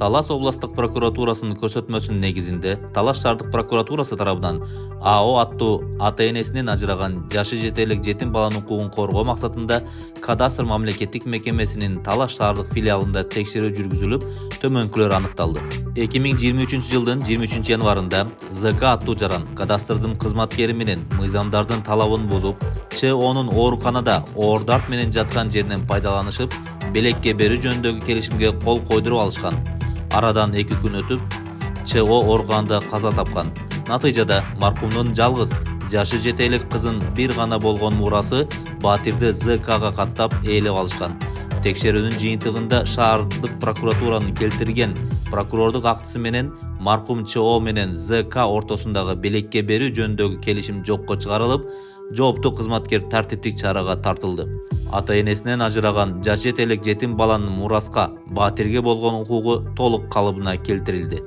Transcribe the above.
Талас областық прокуратурасынын көрсөтмөсүнүн негизинде Талас шаардык прокуратурасы тарабынан АО аттуу ата-энесинен ажыраган жашы жете элек жетим баланын укугун коргоо максатында кадастр мамлекеттик мекемесинин Талас шаардык филиалында текшерүү жүргүзүлүп, төмөнкүлөр аныкталды. 2023 жылдын 23 январында ЗК аттуу жаран кадастрдын кызматкери менен мыйзамдардын талабын бузуп, ЧОнун ооруканада оор дарт менен жаткан жеринен пайдаланышып, белекке берүү жөнүндөгү келишимге кол койдуруп алышкан. Арадан 2 күн өтүп, ЧО ооруканада каза тапкан. Натыйжада маркумдун жалгыз жашы жете элек кызын бир гана болгон мурасы Батирди ЗКга каттап ээлеп алышкан. Текшерүүнүн жыйынтыгында шаардык прокуратуранын келтирген прокурордук актысы менен маркум ЧО менен ЗК ортосундагы белекке берүү жөнүндөгү келишим жокко чыгарылып, жооптуу кызматкер тартиптик чарага тартылды. Ата-энесинен ажыраган жашы жете элек жетим баланын мураска Батирге болгон укугу толук калыбына келтирилди.